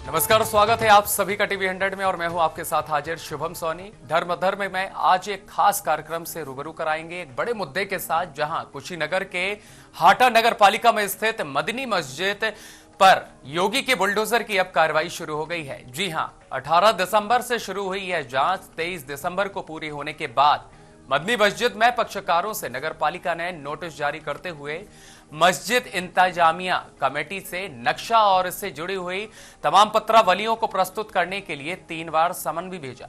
नमस्कार, स्वागत है आप सभी का टीवी 100 में और मैं हूं आपके साथ हाजिर शुभम सोनी। धर्म में आज एक खास कार्यक्रम से रूबरू कराएंगे एक बड़े मुद्दे के साथ, जहां कुशीनगर के हाटा नगर पालिका में स्थित मदनी मस्जिद पर योगी के बुलडोजर की अब कार्रवाई शुरू हो गई है। जी हां, 18 दिसंबर से शुरू हुई यह जांच 23 दिसंबर को पूरी होने के बाद मदनी मस्जिद में पक्षकारों से नगर पालिका ने नोटिस जारी करते हुए मस्जिद इंतजामिया कमेटी से नक्शा और इससे जुड़ी हुई तमाम पत्रावलियों को प्रस्तुत करने के लिए 3 बार समन भी भेजा,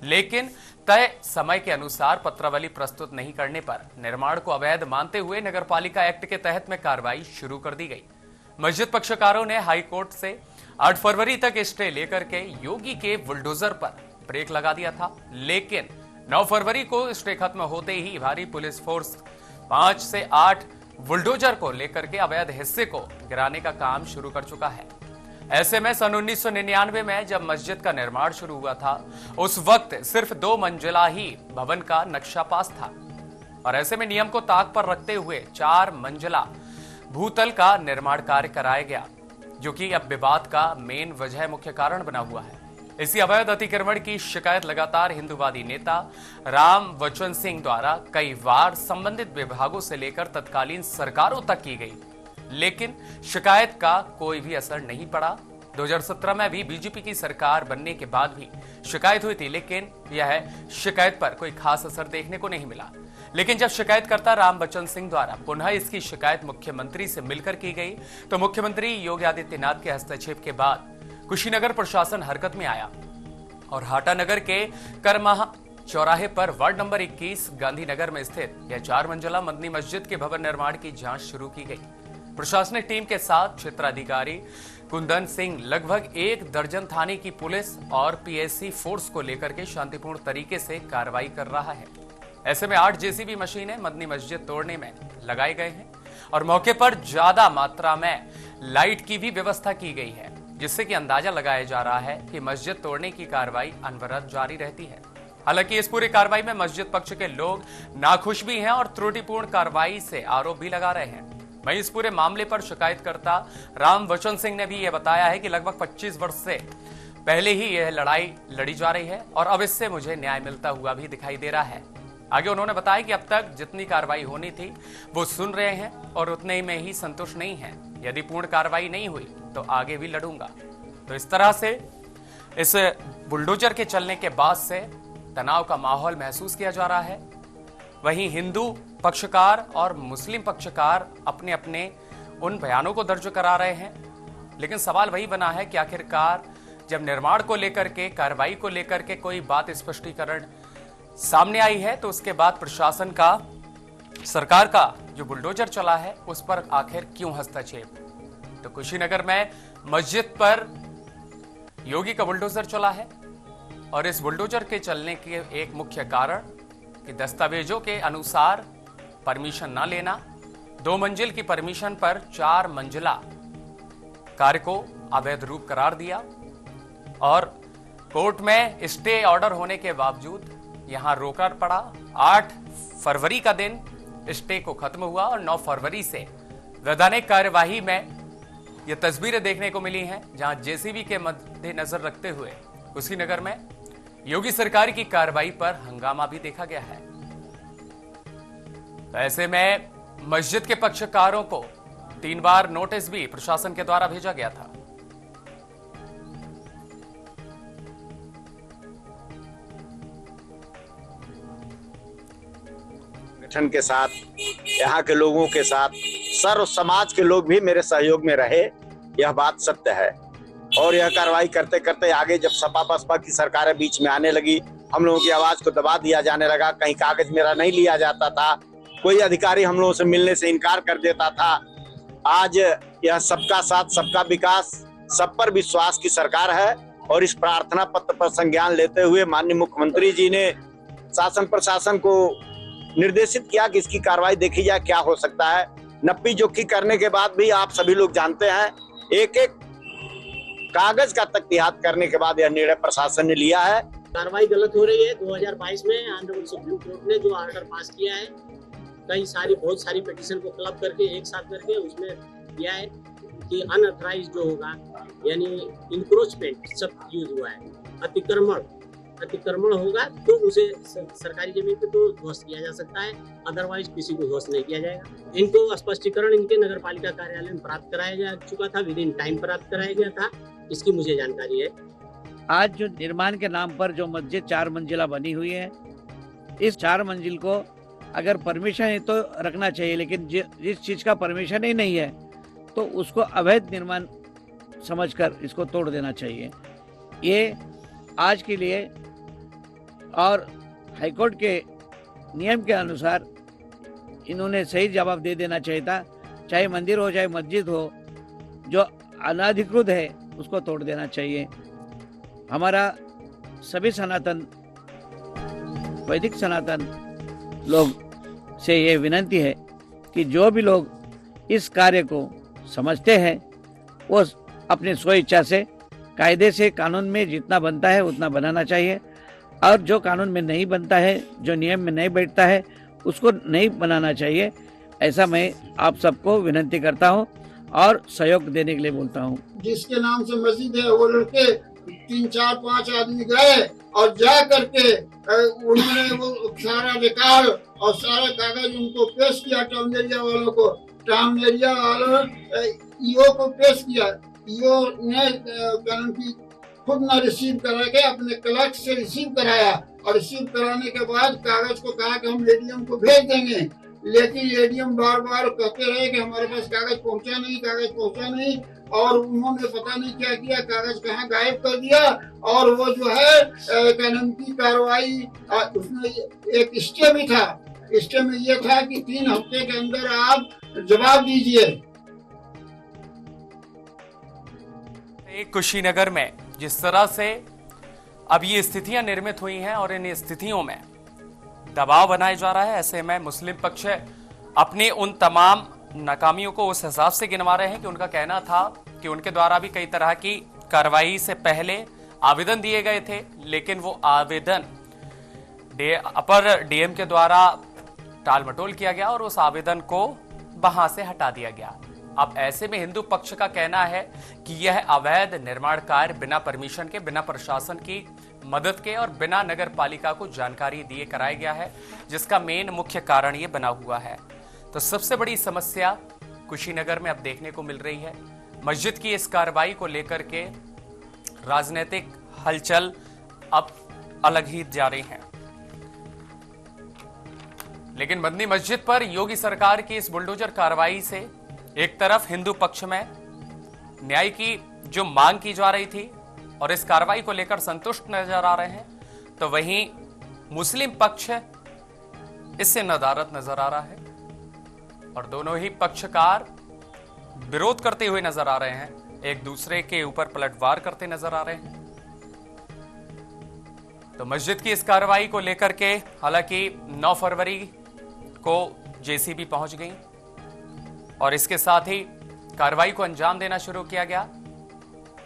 लेकिन तय समय के अनुसार पत्रावली प्रस्तुत नहीं करने पर निर्माण को अवैध मानते हुए नगर पालिका एक्ट के तहत में कार्रवाई शुरू कर दी गई। मस्जिद पक्षकारों ने हाई कोर्ट से 8 फरवरी तक स्टे लेकर के योगी के बुलडोजर पर ब्रेक लगा दिया था, लेकिन 9 फरवरी को स्टे खत्म होते ही भारी पुलिस फोर्स 5 से 8 बुलडोजर को लेकर के अवैध हिस्से को गिराने का काम शुरू कर चुका है। ऐसे में सन 1999 में जब मस्जिद का निर्माण शुरू हुआ था, उस वक्त सिर्फ 2 मंजिला ही भवन का नक्शा पास था और ऐसे में नियम को ताक पर रखते हुए 4 मंजिला भूतल का निर्माण कार्य कराया गया, जो कि अब विवाद का मेन वजह मुख्य कारण बना हुआ है। इसी अवैध अतिक्रमण की शिकायत लगातार हिंदूवादी नेता राम वचन सिंह द्वारा कई बार संबंधित विभागों से लेकर तत्कालीन सरकारों तक की गई, लेकिन शिकायत का कोई भी असर नहीं पड़ा। 2017 में भी बीजेपी की सरकार बनने के बाद भी शिकायत हुई थी, लेकिन यह शिकायत पर कोई खास असर देखने को नहीं मिला। लेकिन जब शिकायतकर्ता राम बच्चन सिंह द्वारा पुनः इसकी शिकायत मुख्यमंत्री से मिलकर की गई, तो मुख्यमंत्री योगी आदित्यनाथ के हस्तक्षेप के बाद कुशीनगर प्रशासन हरकत में आया और हाटा नगर के करमाह चौराहे पर वार्ड नंबर 21 गांधीनगर में स्थित यह 4 मंजिला मदनी मस्जिद के भवन निर्माण की जांच शुरू की गई। प्रशासनिक टीम के साथ क्षेत्राधिकारी कुंदन सिंह लगभग 1 दर्जन थाने की पुलिस और पीएससी फोर्स को लेकर के शांतिपूर्ण तरीके से कार्रवाई कर रहा है। ऐसे में 8 जेसीबी मशीनें मदनी मस्जिद तोड़ने में लगाए गए हैं और मौके पर ज्यादा मात्रा में लाइट की भी व्यवस्था की गई है, जिससे कि अंदाजा लगाया जा रहा है कि मस्जिद तोड़ने की कार्रवाई अनवरत जारी रहती है। हालांकि इस पूरी कार्रवाई में मस्जिद पक्ष के लोग नाखुश भी हैं और त्रुटिपूर्ण कार्रवाई से आरोप भी लगा रहे हैं। वहीं इस पूरे मामले पर शिकायतकर्ता राम वचन सिंह ने भी यह बताया है कि लगभग 25 वर्ष से पहले ही यह लड़ाई लड़ी जा रही है और अब इससे मुझे न्याय मिलता हुआ भी दिखाई दे रहा है। आगे उन्होंने बताया कि अब तक जितनी कार्रवाई होनी थी वो सुन रहे हैं और उतने में ही संतुष्ट नहीं है। यदि पूर्ण कार्रवाई नहीं हुई तो आगे भी लड़ूंगा। तो इस तरह से इस बुलडोजर के चलने के बाद से तनाव का माहौल महसूस किया जा रहा है। वहीं हिंदू पक्षकार और मुस्लिम पक्षकार अपने अपने उन बयानों को दर्ज करा रहे हैं, लेकिन सवाल वही बना है कि आखिरकार जब निर्माण को लेकर के, कार्रवाई को लेकर के कोई बात स्पष्टीकरण सामने आई है, तो उसके बाद प्रशासन का, सरकार का जो बुलडोजर चला है उस पर आखिर क्यों हस्तक्षेप। तो कुशीनगर में मस्जिद पर योगी का बुलडोजर चला है और इस बुलडोजर के चलने के एक मुख्य कारण कि दस्तावेजों के अनुसार परमिशन ना लेना, 2 मंजिल की परमिशन पर 4 मंजिला कार्य को अवैध रूप करार दिया और कोर्ट में स्टे ऑर्डर होने के बावजूद यहां रोका पड़ा। 8 फरवरी का दिन स्टे को खत्म हुआ और 9 फरवरी से वैधानिक कार्यवाही में ये तस्वीरें देखने को मिली हैं, जहां जेसीबी के मद्देनजर रखते हुए कुशीनगर में योगी सरकार की कार्रवाई पर हंगामा भी देखा गया है। तो ऐसे में मस्जिद के पक्षकारों को 3 बार नोटिस भी प्रशासन के द्वारा भेजा गया था। संगठन के साथ, यहाँ के लोगों के साथ, सर्व समाज के लोग भी मेरे सहयोग में रहे, यह बात सत्य है। और यह कार्रवाई करते करते आगे जब सपा बसपा की सरकारें बीच में आने लगी, हम लोगों की आवाज को दबा दिया जाने लगा। कहीं कागज मेरा नहीं लिया जाता था, कोई अधिकारी हम लोगों से मिलने से इनकार कर देता था। आज यह सबका साथ, सबका विकास, सब पर विश्वास की सरकार है और इस प्रार्थना पत्र पर संज्ञान लेते हुए माननीय मुख्यमंत्री जी ने शासन प्रशासन को निर्देशित किया कि इसकी कार्रवाई देखी जाए क्या हो सकता है। नप्पी जोखी करने के बाद भी आप सभी लोग जानते हैं, एक एक कागज का तख्तियात करने के बाद यह निर्णय प्रशासन ने लिया है। कार्रवाई गलत हो रही है। 2022 में ऑनरेबल सुप्रीम कोर्ट ने जो ऑर्डर पास किया है, बहुत सारी पिटीशन को क्लब करके एक साथ करके उसमें किया है। कि अनऑथराइज जो होगा, यानी इंक्रोचमेंट शब्द यूज हुआ है, अतिक्रमण होगा तो उसे सरकारी जमीन पे तो ध्वस्त किया जा सकता है, अदरवाइज किसी को ध्वस्त नहीं किया जाएगा। इनको स्पष्टीकरण इनके नगर पालिका कार्यालय में प्राप्त कराया जा चुका था, विद इन टाइम प्राप्त कराया गया था, इसकी मुझे जानकारी है। आज जो निर्माण के नाम पर जो मस्जिद 4 मंजिला बनी हुई है, इस 4 मंजिल को अगर परमिशन है तो रखना चाहिए, लेकिन जिस चीज का परमिशन ही नहीं है तो उसको अवैध निर्माण समझकर इसको तोड़ देना चाहिए। ये आज के लिए और हाईकोर्ट के नियम के अनुसार इन्होंने सही जवाब दे देना चाहिए था। चाहे मंदिर हो चाहे मस्जिद हो, जो अनाधिकृत है उसको तोड़ देना चाहिए। हमारा सभी सनातन वैदिक सनातन लोग से ये विनंती है कि जो भी लोग इस कार्य को समझते हैं वो अपनी स्व इच्छा से कायदे से कानून में जितना बनता है उतना बनाना चाहिए, और जो कानून में नहीं बनता है, जो नियम में नहीं बैठता है, उसको नहीं बनाना चाहिए। ऐसा मैं आप सबको विनंती करता हूं और सहयोग देने के लिए बोलता हूं। जिसके नाम से मस्जिद है वो लड़के 3, 4, 5 आदमी गए और जा करके उन्होंने वो सारा रिकॉर्ड और सारा कागज उनको पेश किया, टाउन एरिया वालों को। टाउन एरिया वालों ईओ को पेश किया, ईओ ने खुद न रिसीव करा के अपने क्लर्क से रिसीव कराया, और रिसीव कराने के बाद कागज को कहा कि हम एडीएम को भेज देंगे, लेकिन एडीएम बार बार कहते रहे कि हमारे पास कागज पहुंचा नहीं, और उन्होंने पता नहीं क्या किया, कागज कहाँ गायब कर दिया। और वो जो है कानून की कार्रवाई, उसमें एक स्टे भी था, स्टे में ये था कि 3 हफ्ते के अंदर आप जवाब दीजिए। कुशीनगर में जिस तरह से अब ये स्थितियां निर्मित हुई हैं और इन स्थितियों में दबाव बनाया जा रहा है, ऐसे में मुस्लिम पक्ष अपनी उन तमाम नाकामियों को उस हिसाब से गिनवा रहे हैं कि उनका कहना था कि उनके द्वारा भी कई तरह की कार्रवाई से पहले आवेदन दिए गए थे, लेकिन वो आवेदन अपर डीएम के द्वारा टालमटोल किया गया और उस आवेदन को वहां से हटा दिया गया। अब ऐसे में हिंदू पक्ष का कहना है कि यह अवैध निर्माण कार्य बिना परमिशन के, बिना प्रशासन की मदद के और बिना नगर पालिका को जानकारी दिए कराया गया है, जिसका मेन मुख्य कारण ये बना हुआ है। तो सबसे बड़ी समस्या कुशीनगर में अब देखने को मिल रही है। मस्जिद की इस कार्रवाई को लेकर के राजनीतिक हलचल अब अलग ही जारी है, लेकिन बंदी मस्जिद पर योगी सरकार की इस बुलडोजर कार्रवाई से एक तरफ हिंदू पक्ष में न्याय की जो मांग की जा रही थी और इस कार्रवाई को लेकर संतुष्ट नजर आ रहे हैं, तो वहीं मुस्लिम पक्ष इससे नदारद नजर आ रहा है और दोनों ही पक्षकार विरोध करते हुए नजर आ रहे हैं, एक दूसरे के ऊपर पलटवार करते नजर आ रहे हैं। तो मस्जिद की इस कार्रवाई को लेकर के हालांकि 9 फरवरी को जेसीबी पहुंच गई और इसके साथ ही कार्रवाई को अंजाम देना शुरू किया गया।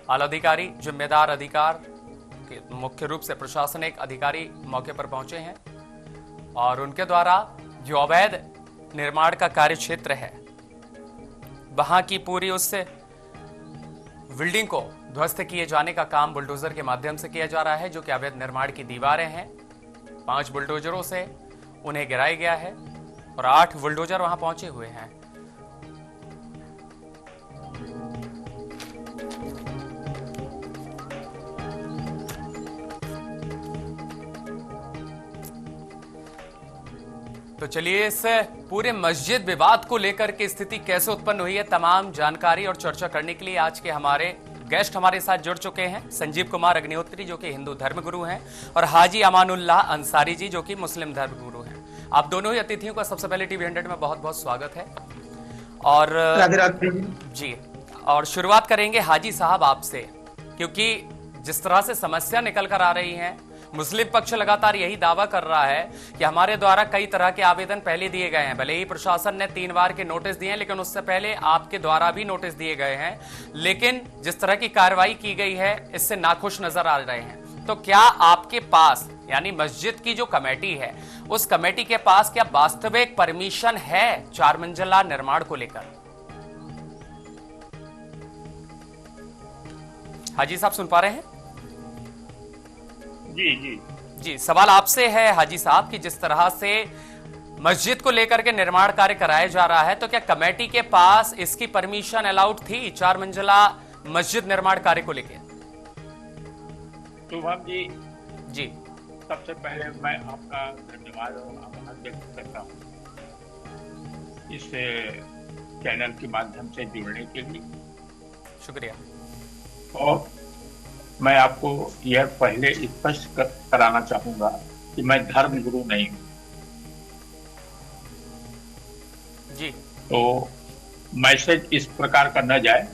आला अधिकारी, जिम्मेदार अधिकार के मुख्य रूप से प्रशासनिक अधिकारी मौके पर पहुंचे हैं और उनके द्वारा जो अवैध निर्माण का कार्य क्षेत्र है वहां की पूरी उस बिल्डिंग को ध्वस्त किए जाने का काम बुलडोजर के माध्यम से किया जा रहा है, जो कि अवैध निर्माण की दीवारें हैं। 5 बुलडोजरों से उन्हें गिराया गया है और 8 बुलडोजर वहां पहुंचे हुए हैं। तो चलिए इस पूरे मस्जिद विवाद को लेकर के स्थिति कैसे उत्पन्न हुई है, तमाम जानकारी और चर्चा करने के लिए आज के हमारे गेस्ट हमारे साथ जुड़ चुके हैं। संजीव कुमार अग्निहोत्री जो कि हिंदू धर्मगुरु हैं और हाजी अमानुल्लाह अंसारी जी जो कि मुस्लिम धर्मगुरु हैं। आप दोनों ही अतिथियों का सबसे पहले टीवी 100 में बहुत बहुत स्वागत है। और जी, और शुरुआत करेंगे हाजी साहब आपसे, क्योंकि जिस तरह से समस्या निकल कर आ रही है, मुस्लिम पक्ष लगातार यही दावा कर रहा है कि हमारे द्वारा कई तरह के आवेदन पहले दिए गए हैं, भले ही प्रशासन ने 3 बार के नोटिस दिए हैं, लेकिन उससे पहले आपके द्वारा भी नोटिस दिए गए हैं, लेकिन जिस तरह की कार्रवाई की गई है इससे नाखुश नजर आ रहे हैं। तो क्या आपके पास, यानी मस्जिद की जो कमेटी है, उस कमेटी के पास क्या वास्तविक परमिशन है 4 मंजिला निर्माण को लेकर? हाजी साहब सुन पा रहे हैं? जी जी जी, सवाल आपसे है हाजी साहब कि जिस तरह से मस्जिद को लेकर के निर्माण कार्य कराया जा रहा है, तो क्या कमेटी के पास इसकी परमिशन अलाउड थी 4 मंजिला मस्जिद निर्माण कार्य को लेकर? शुभम जी, जी सबसे पहले मैं आपका धन्यवाद और आभार व्यक्त करता हूँ इस चैनल के माध्यम से जुड़ने के लिए। शुक्रिया। और मैं आपको यह पहले स्पष्ट कराना चाहूंगा कि मैं धर्म गुरु नहीं हूँ। जी, तो मैसेज इस प्रकार का न जाए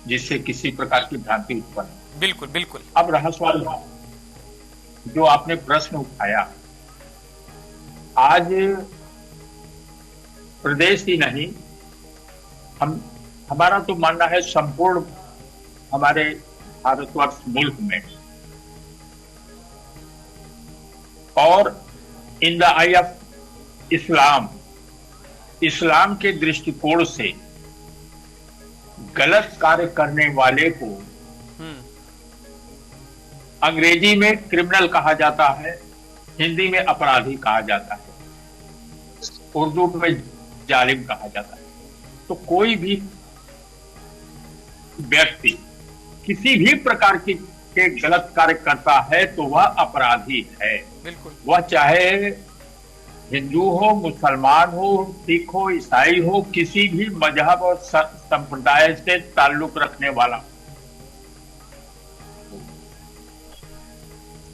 जिससे किसी प्रकार की भ्रांति उत्पन्न हो। बिल्कुल बिल्कुल। अब रहा सवाल जो आपने प्रश्न उठाया, आज प्रदेश ही नहीं, हमारा तो मानना है संपूर्ण हमारे भारतवर्ष मुल्क में और in the I of Islam के दृष्टिकोण से गलत कार्य करने वाले को अंग्रेजी में क्रिमिनल कहा जाता है, हिंदी में अपराधी कहा जाता है, उर्दू में जालिम कहा जाता है। तो कोई भी व्यक्ति किसी भी प्रकार के गलत कार्य करता है तो वह अपराधी है। बिल्कुल। वह चाहे हिंदू हो, मुसलमान हो, सिख हो, ईसाई हो, किसी भी मजहब और संप्रदाय से ताल्लुक रखने वाला।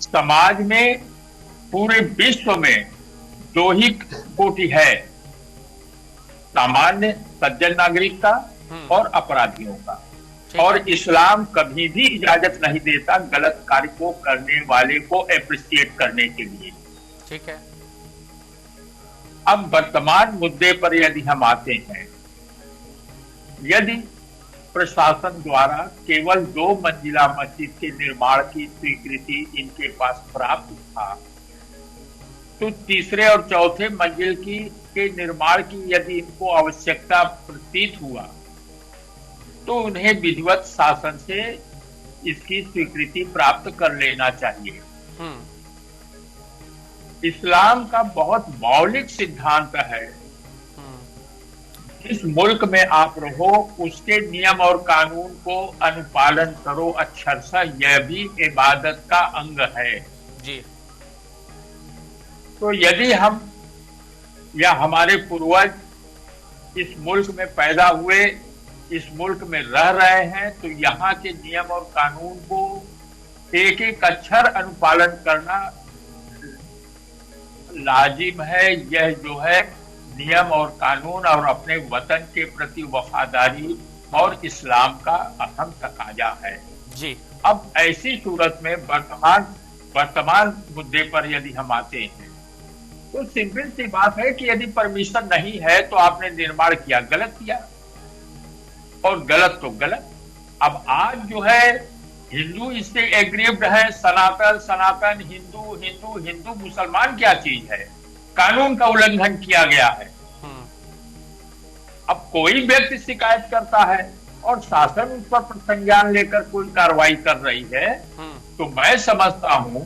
समाज में पूरे विश्व में 2 ही कोटि है, सामान्य सज्जन नागरिक का और अपराधियों का। और इस्लाम कभी भी इजाजत नहीं देता गलत कार्य को करने वाले को एप्रिशिएट करने के लिए। ठीक है। अब वर्तमान मुद्दे पर यदि हम आते हैं, यदि प्रशासन द्वारा केवल 2 मंजिला मस्जिद के निर्माण की स्वीकृति इनके पास प्राप्त था, तो तीसरे और चौथे मंजिल के निर्माण की यदि इनको आवश्यकता प्रतीत हुआ तो उन्हें विधिवत शासन से इसकी स्वीकृति प्राप्त कर लेना चाहिए। इस्लाम का बहुत मौलिक सिद्धांत है, जिस मुल्क में आप रहो उसके नियम और कानून को अनुपालन करो अक्षरशः, यह भी इबादत का अंग है। जी। तो यदि हम या हमारे पूर्वज इस मुल्क में पैदा हुए, इस मुल्क में रह रहे हैं, तो यहाँ के नियम और कानून को एक एक अक्षर अनुपालन करना लाजिम है। यह जो है नियम और कानून और अपने वतन के प्रति वफादारी और इस्लाम का अहम तकाजा है। जी। अब ऐसी सूरत में वर्तमान मुद्दे पर यदि हम आते हैं तो सिंपल सी बात है कि यदि परमिशन नहीं है तो आपने निर्माण किया, गलत किया, और गलत तो गलत। अब आज जो है हिंदू इससे एग्रीव्ड है, सनातन हिंदू मुसलमान क्या चीज है? कानून का उल्लंघन किया गया है। अब कोई व्यक्ति शिकायत करता है और शासन उस पर संज्ञान लेकर कोई कार्रवाई कर रही है, तो मैं समझता हूं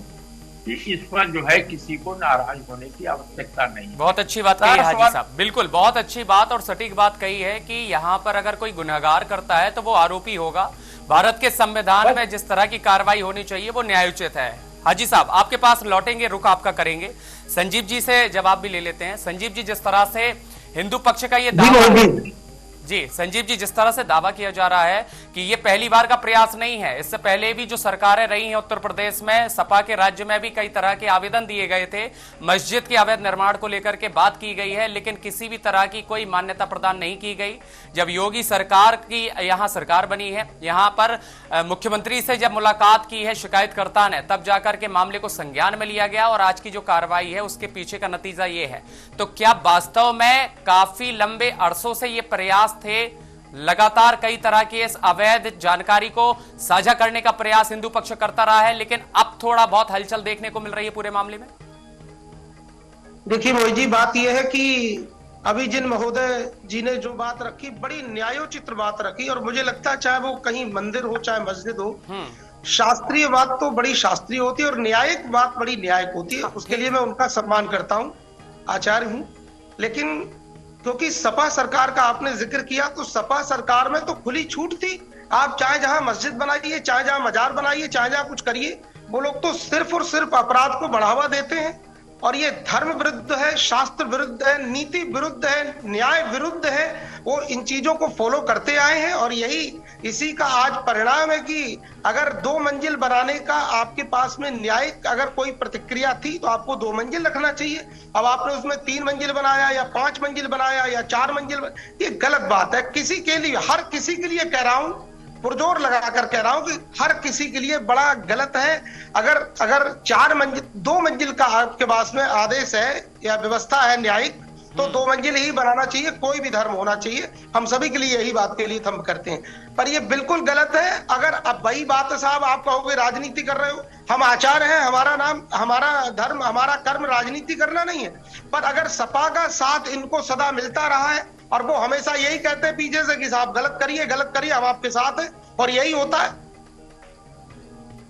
कि इस पर जो है किसी को नाराज होने की आवश्यकता नहीं। बहुत अच्छी बात कही हाजी साहब, बिल्कुल बहुत अच्छी बात और सटीक बात कही है कि यहाँ पर अगर कोई गुनहगार करता है तो वो आरोपी होगा। भारत के संविधान में जिस तरह की कार्रवाई होनी चाहिए वो न्यायोचित है। हाजी साहब आपके पास लौटेंगे, रुख आपका करेंगे, संजीव जी से जवाब भी ले लेते हैं। संजीव जी, जिस तरह से हिंदू पक्ष का ये दावा, जी संजीव जी, जिस तरह से दावा किया जा रहा है कि ये पहली बार का प्रयास नहीं है, इससे पहले भी जो सरकारें रही हैं उत्तर प्रदेश में, सपा के राज्य में भी कई तरह के आवेदन दिए गए थे, मस्जिद के अवैध निर्माण को लेकर के बात की गई है, लेकिन किसी भी तरह की कोई मान्यता प्रदान नहीं की गई। जब योगी सरकार की यहाँ सरकार बनी है, यहाँ पर मुख्यमंत्री से जब मुलाकात की है शिकायतकर्ता ने, तब जाकर के मामले को संज्ञान में लिया गया और आज की जो कार्रवाई है उसके पीछे का नतीजा ये है। तो क्या वास्तव में काफी लंबे अरसों से ये प्रयास थे, लगातार कई तरह की इस अवैध जानकारी को साझा करने का प्रयास हिंदू पक्ष करता रहा है, लेकिन अब थोड़ा बहुत हलचल देखने को मिल रही है पूरे मामले में? देखिए मोहित जी, बात यह है कि अभी जिन महोदय जी ने जो बात रखी, बड़ी न्यायोचित बात रखी, और मुझे लगता है चाहे वो कहीं मंदिर हो चाहे मस्जिद हो, शास्त्रीय बात तो बड़ी शास्त्रीय होती है और न्यायिक बात बड़ी न्यायिक होती है। उसके लिए मैं उनका सम्मान करता हूँ, आचार्य हूँ। लेकिन क्योंकि सपा सरकार का आपने जिक्र किया, तो सपा सरकार में तो खुली छूट थी। आप चाहे जहां मस्जिद बनाइए, चाहे जहां मजार बनाइए, चाहे जहां कुछ करिए, वो लोग तो सिर्फ और सिर्फ अपराध को बढ़ावा देते हैं। और ये धर्म विरुद्ध है, शास्त्र विरुद्ध है, नीति विरुद्ध है, न्याय विरुद्ध है। वो इन चीजों को फॉलो करते आए हैं और इसी का आज परिणाम है कि अगर 2 मंजिल बनाने का आपके पास में न्यायिक अगर कोई प्रतिक्रिया थी तो आपको 2 मंजिल रखना चाहिए। अब आपने उसमें 3 मंजिल बनाया या 5 मंजिल बनाया या 4 मंजिल, ये गलत बात है। किसी के लिए, हर किसी के लिए कह रहा हूं, पुरजोर लगाकर कह रहा हूं कि हर किसी के लिए बड़ा गलत है। अगर 2 मंजिल का आपके पास में आदेश है या व्यवस्था है न्यायिक, तो 2 मंजिल ही बनाना चाहिए, कोई भी धर्म होना चाहिए। हम सभी के लिए यही बात के लिए हम करते हैं, पर ये बिल्कुल गलत है। अगर अब वही बात है साहब, आप कहोगे राजनीति कर रहे हो, हम आचार्य हैं, हमारा नाम, हमारा धर्म, हमारा कर्म राजनीति करना नहीं है। पर अगर सपा का साथ इनको सदा मिलता रहा है और वो हमेशा यही कहते हैं पीछे से कि साहब गलत करिए, हम आपके साथ हैं, और यही होता है।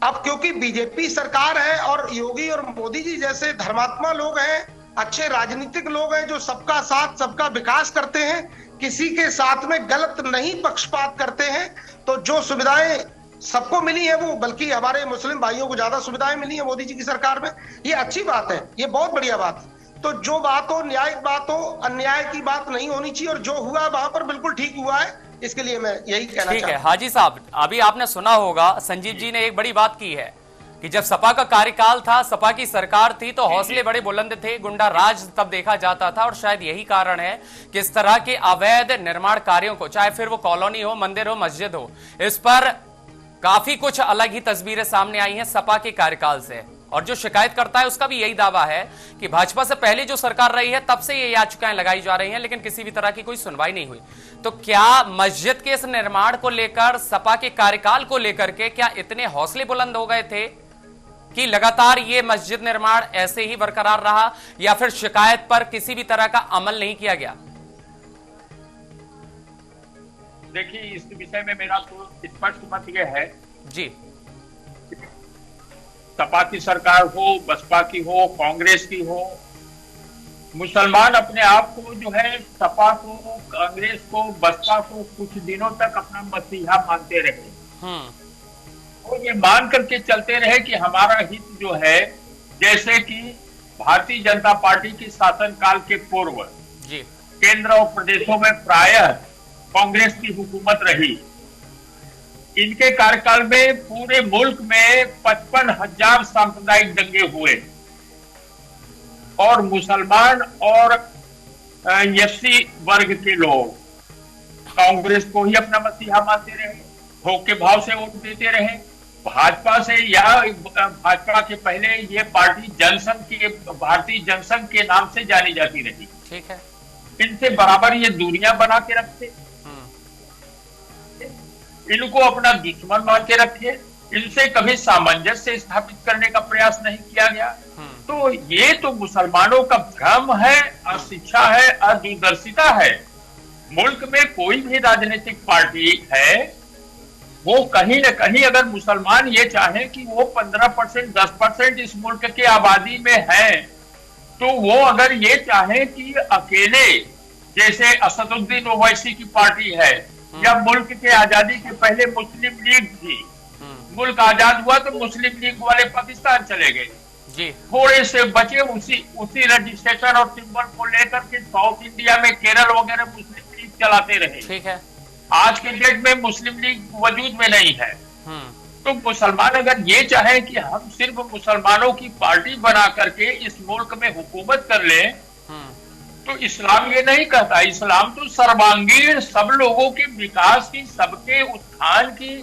अब क्योंकि बीजेपी सरकार है और योगी और मोदी जी जैसे धर्मात्मा लोग हैं, अच्छे राजनीतिक लोग हैं, जो सबका साथ, सबका विकास करते हैं, किसी के साथ में गलत नहीं पक्षपात करते हैं, तो जो सुविधाएं सबको मिली है वो, बल्कि हमारे मुस्लिम भाइयों को ज्यादा सुविधाएं मिली है मोदी जी की सरकार में, ये अच्छी बात है, ये बहुत बढ़िया बात है। तो जो बात हो, न्यायिक बात हो, अन्याय की बात नहीं होनी चाहिए, और जो हुआ वहां पर बिल्कुल ठीक हुआ है। इसके लिए मैं यही कहना चाहता हूं। ठीक है हाजी साहब, अभी आपने सुना होगा संजीव जी ने एक बड़ी बात की है कि जब सपा का कार्यकाल था, सपा की सरकार थी, तो हौसले बड़े बुलंद थे, गुंडा राज तब देखा जाता था। और शायद यही कारण है कि इस तरह के अवैध निर्माण कार्यों को, चाहे फिर वो कॉलोनी हो, मंदिर हो, मस्जिद हो, इस पर काफी कुछ अलग ही तस्वीरें सामने आई हैं सपा के कार्यकाल से। और जो शिकायत करता है उसका भी यही दावा है कि भाजपा से पहले जो सरकार रही है तब से ये याचिकाएं लगाई जा रही हैं, लेकिन किसी भी तरह की कोई सुनवाई नहीं हुई। तो क्या मस्जिद के इस निर्माण को लेकर, सपा के कार्यकाल को लेकर के क्या इतने हौसले बुलंद हो गए थे कि लगातार ये मस्जिद निर्माण ऐसे ही बरकरार रहा, या फिर शिकायत पर किसी भी तरह का अमल नहीं किया गया? देखिए, इस विषय में मेरा तो स्पष्ट मत यह है जी, सपा की सरकार हो, बसपा की हो, कांग्रेस की हो, मुसलमान अपने आप को जो है सपा को, कांग्रेस को, बसपा को कुछ दिनों तक अपना मसीहा मानते रहे और ये मान करके चलते रहे कि हमारा हित जो है, जैसे कि भारतीय जनता पार्टी की शासनकाल के पूर्व जी केंद्र और प्रदेशों में प्रायः कांग्रेस की हुकूमत रही। इनके कार्यकाल में पूरे मुल्क में 55,000 सांप्रदायिक दंगे हुए और मुसलमान और एससी वर्ग के लोग कांग्रेस को ही अपना मसीहा मानते रहे, भोग के भाव से वोट देते रहे। भाजपा से या भाजपा के पहले ये पार्टी जनसंघ की, भारतीय जनसंघ के नाम से जानी जाती रही। ठीक है, इनसे बराबर ये दूरियां बना के रखते, इनको अपना दुश्मन मान के रखे, इनसे कभी सामंजस्य स्थापित करने का प्रयास नहीं किया गया। तो ये तो मुसलमानों का भ्रम है, अशिक्षा है, अदूरदर्शिता है। मुल्क में कोई भी राजनीतिक पार्टी है, वो कहीं न कहीं अगर मुसलमान ये चाहे कि वो 15%, 10% इस मुल्क की आबादी में है, तो वो अगर ये चाहे कि अकेले, जैसे असदुद्दीन ओवैसी की पार्टी है, या मुल्क के आजादी के पहले मुस्लिम लीग थी, मुल्क आजाद हुआ तो मुस्लिम लीग वाले पाकिस्तान चले गए जी, थोड़े से बचे उसी रजिस्ट्रेशन और सिंबल को लेकर के साउथ इंडिया में केरल वगैरह मुस्लिम लीग चलाते रहे। ठीक है, आज के डेट में मुस्लिम लीग वजूद में नहीं है। तो मुसलमान अगर ये चाहे कि हम सिर्फ मुसलमानों की पार्टी बना करके इस मुल्क में हुकूमत कर ले, तो इस्लाम ये नहीं कहता। इस्लाम तो सर्वांगीण सब लोगों के विकास की, सबके उत्थान की,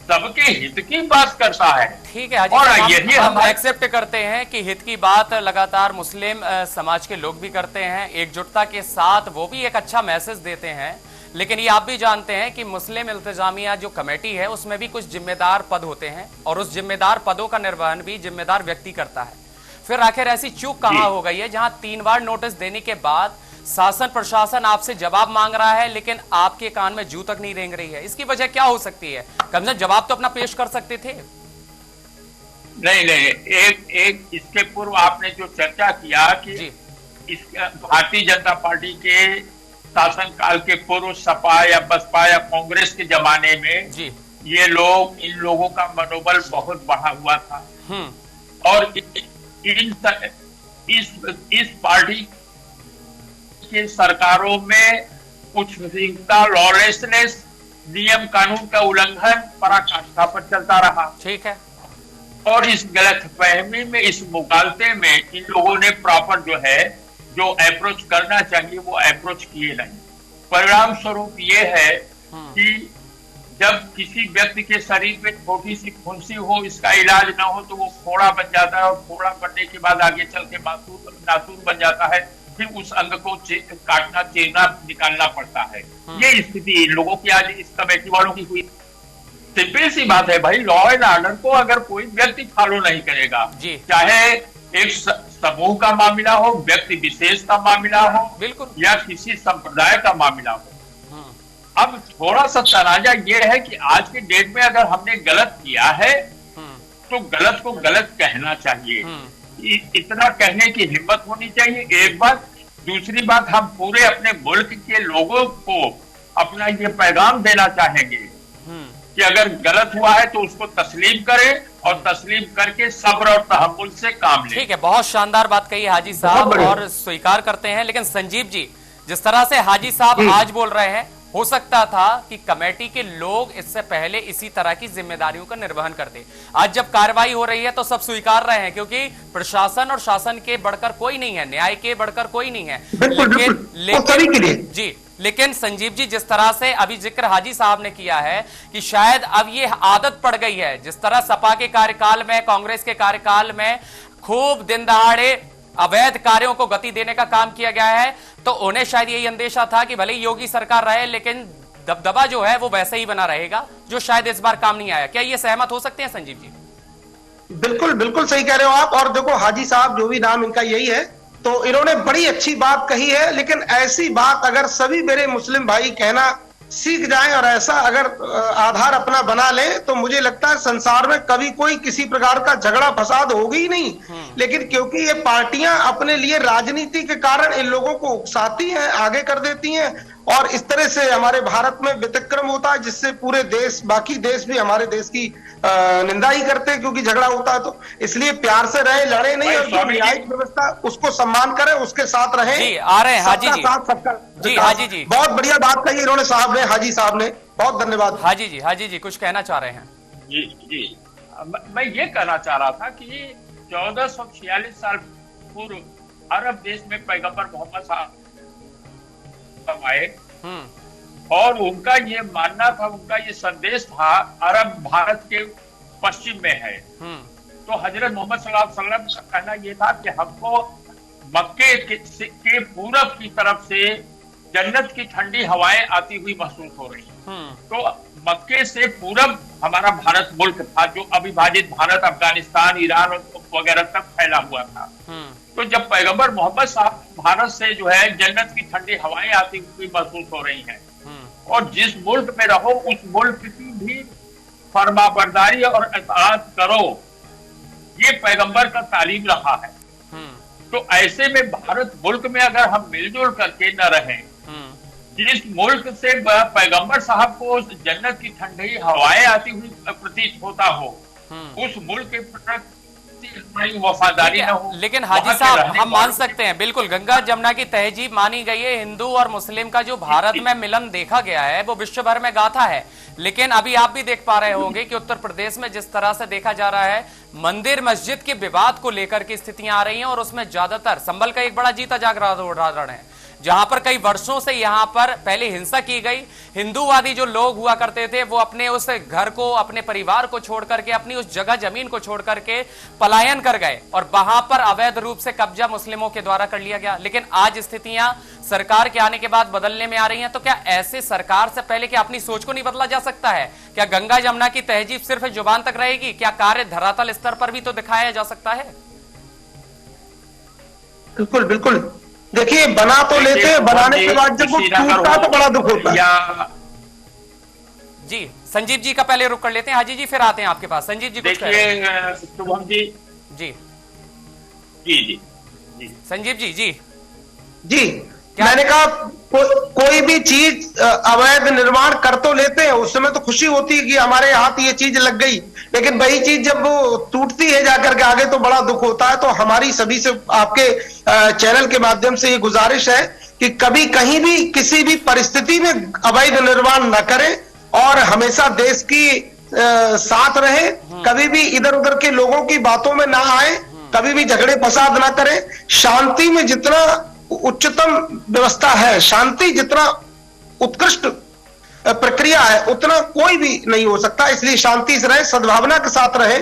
सबके हित की बात करता है। ठीक है, और यही हम एक्सेप्ट करते हैं कि हित की बात लगातार मुस्लिम समाज के लोग भी करते हैं, एकजुटता के साथ वो भी एक अच्छा मैसेज देते हैं। लेकिन ये आप भी जानते हैं कि मुस्लिम इंतजामिया जो कमेटी है उसमें भी कुछ जिम्मेदार पद होते हैं, और उस जिम्मेदार पदों का निर्वहन भी जिम्मेदार व्यक्ति करता है। फिर आखिर ऐसी चूक कहां हो गई है जहां 3 बार नोटिस देने के बाद शासन प्रशासन आपसे जवाब मांग रहा है लेकिन आपके कान में जू तक नहीं रेंग रही है, इसकी वजह क्या हो सकती है? कम से कम जवाब तो अपना पेश कर सकते थे। नहीं, एक इसके पूर्व आपने जो चर्चा किया कि इस भारतीय जनता पार्टी के शासनकाल के पूर्व सपा या बसपा या कांग्रेस के जमाने में ये लोग, इन लोगों का मनोबल बहुत बढ़ा हुआ था और इस पार्टी के सरकारों में उच्छृंखलता, लॉलेसनेस, नियम कानून का उल्लंघन पराकाष्ठा पर चलता रहा। ठीक है। और इस गलतफहमी में, इस मुगालते में इन लोगों ने प्रॉपर जो अप्रोच करना चाहिए वो अप्रोच किए नहीं। परिणाम स्वरूप ये है कि जब किसी व्यक्ति के शरीर में छोटी सी फुंसी हो, इसका इलाज ना हो तो वो फोड़ा बन जाता है और फोड़ा बनने के बाद आगे चल के नासूर बन जाता है, फिर उस अंग को काटना, चीरना, निकालना पड़ता है। ये स्थिति इन लोगों की आज इस कमेटी वालों की हुई। सिंपल सी बात है भाई, लॉ एंड ऑर्डर को अगर कोई व्यक्ति फॉलो नहीं करेगा, चाहे एक समूह का मामला हो, व्यक्ति विशेष का मामला हो, बिल्कुल, या किसी संप्रदाय का मामला हो। अब थोड़ा सा तनाजा ये है कि आज के डेट में अगर हमने गलत किया है तो गलत को गलत कहना चाहिए। इतना कहने की हिम्मत होनी चाहिए, एक बात। दूसरी बात, हम पूरे अपने मुल्क के लोगों को अपना ये पैगाम देना चाहेंगे कि अगर गलत हुआ है तो उसको तस्लीम करें और तस्लीम करके सब्र और तहम्मुल से काम लें। ठीक है, बहुत शानदार बात कही हाजी साहब और स्वीकार करते हैं। लेकिन संजीव जी, जिस तरह से हाजी साहब आज बोल रहे हैं, हो सकता था कि कमेटी के लोग इससे पहले इसी तरह की जिम्मेदारियों का निर्वहन करते। आज जब कार्रवाई हो रही है तो सब स्वीकार रहे हैं, क्योंकि प्रशासन और शासन के बढ़कर कोई नहीं है, न्याय के बढ़कर कोई नहीं है। लेकिन संजीव जी, जिस तरह से अभी जिक्र हाजी साहब ने किया है कि शायद अब ये आदत पड़ गई है, जिस तरह सपा के कार्यकाल में, कांग्रेस के कार्यकाल में खूब दिन दहाड़े अवैध कार्यों को गति देने का काम किया गया है, तो उन्हें शायद यही अंदेशा था कि भले योगी सरकार रहे लेकिन दबदबा जो है वो वैसे ही बना रहेगा, जो शायद इस बार काम नहीं आया। क्या ये सहमत हो सकते हैं संजीव जी? बिल्कुल बिल्कुल सही कह रहे हो आप। और देखो, हाजी साहब जो भी नाम इनका यही है, तो इन्होंने बड़ी अच्छी बात कही है। लेकिन ऐसी बात अगर सभी मेरे मुस्लिम भाई कहना सीख जाएं और ऐसा अगर आधार अपना बना लें तो मुझे लगता है संसार में कभी कोई किसी प्रकार का झगड़ा फसाद होगी ही नहीं। लेकिन क्योंकि ये पार्टियां अपने लिए राजनीति के कारण इन लोगों को उकसाती हैं, आगे कर देती हैं और इस तरह से हमारे भारत में व्यतिक्रम होता है, जिससे पूरे देश, बाकी देश भी हमारे देश की निंदा ही करते हैं, क्योंकि झगड़ा होता है। तो इसलिए प्यार से रहे, लड़े नहीं, और जो न्यायिक व्यवस्था उसको सम्मान करें, उसके साथ रहें। आ रहे हैं हाजी जी। सबका जी हाजी जी, बहुत बढ़िया बात कही इन्होंने साहब ने, हाजी साहब ने, बहुत धन्यवाद। हाजी जी कुछ कहना चाह रहे हैं? जी, मैं ये कहना चाह रहा था कि 1446 साल पूर्व अरब देश में पैगंबर मोहम्मद साहब आए और उनका ये मानना था, उनका ये संदेश था, अरब भारत के पश्चिम में है। तो हजरत मोहम्मद सल्लल्लाहु अलैहि वसल्लम का कहना ये था कि हमको मक्के के पूरब की तरफ से जन्नत की ठंडी हवाएं आती हुई महसूस हो रही। तो मक्के से पूरब हमारा भारत मुल्क था, जो अविभाजित भारत, अफगानिस्तान, ईरान वगैरह तक फैला हुआ था। तो जब पैगंबर मोहम्मद साहब भारत से जो है जन्नत की ठंडी हवाएं आती हुई महसूस हो रही हैं, और जिस मुल्क में रहो उस मुल्क की भी फरमाबरदारी और इताअत करो, ये पैगंबर का तालीम रहा है। तो ऐसे में भारत मुल्क में अगर हम मिलजुल करके न रहें, जिस मुल्क से पैगंबर साहब को जन्नत की ठंडी हवाएं आती हुई प्रतीत होता हो, उस मुल्क के प्रति वफादारी न हो। लेकिन हाजी साहब, हम मान सकते हैं, बिल्कुल गंगा जमुना की तहजीब मानी गई है, हिंदू और मुस्लिम का जो भारत में मिलन देखा गया है वो विश्व भर में गाथा है। लेकिन अभी आप भी देख पा रहे होंगे कि उत्तर प्रदेश में जिस तरह से देखा जा रहा है, मंदिर मस्जिद के विवाद को लेकर की स्थितियां आ रही हैं, और उसमें ज्यादातर संभल का एक बड़ा जीता जागरा उदाहरण है, जहां पर कई वर्षों से यहां पर पहले हिंसा की गई। हिंदूवादी जो लोग हुआ करते थे वो अपने उस घर को, अपने परिवार को छोड़ करके, अपनी उस जगह जमीन को छोड़ करके पलायन कर गए और वहां पर अवैध रूप से कब्जा मुस्लिमों के द्वारा कर लिया गया। लेकिन आज स्थितियां सरकार के आने के बाद बदलने में आ रही हैं। तो क्या ऐसे सरकार से पहले क्या अपनी सोच को नहीं बदला जा सकता है? क्या गंगा जमुना की तहजीब सिर्फ जुबान तक रहेगी? क्या कार्य धरातल स्तर पर भी तो दिखाया जा सकता है? बिल्कुल बिल्कुल। देखिए बना तो लेते हैं, बनाने के बाद जब वो टूटता है तो बड़ा दुख होता है। जी संजीव जी का पहले रुक कर लेते हैं, हाजी जी फिर आते हैं आपके पास। संजीव जी कुछ देखिए शुभम जी जी जी जी जी संजीव जी जी जी मैंने कहा कोई भी चीज अवैध निर्माण कर तो लेते हैं, उस समय तो खुशी होती है कि हमारे हाथ ये चीज लग गई, लेकिन वही चीज जब वो टूटती है जाकर के आगे तो बड़ा दुख होता है। तो हमारी सभी से आपके चैनल के माध्यम से ये गुजारिश है कि कभी कहीं भी किसी भी परिस्थिति में अवैध निर्माण न करें और हमेशा देश की साथ रहे, कभी भी इधर उधर के लोगों की बातों में ना आए, कभी भी झगड़े फसाद ना करें। शांति में जितना उच्चतम व्यवस्था है, शांति जितना उत्कृष्ट प्रक्रिया है, उतना कोई भी नहीं हो सकता। इसलिए शांति से रहे, सद्भावना के साथ रहे,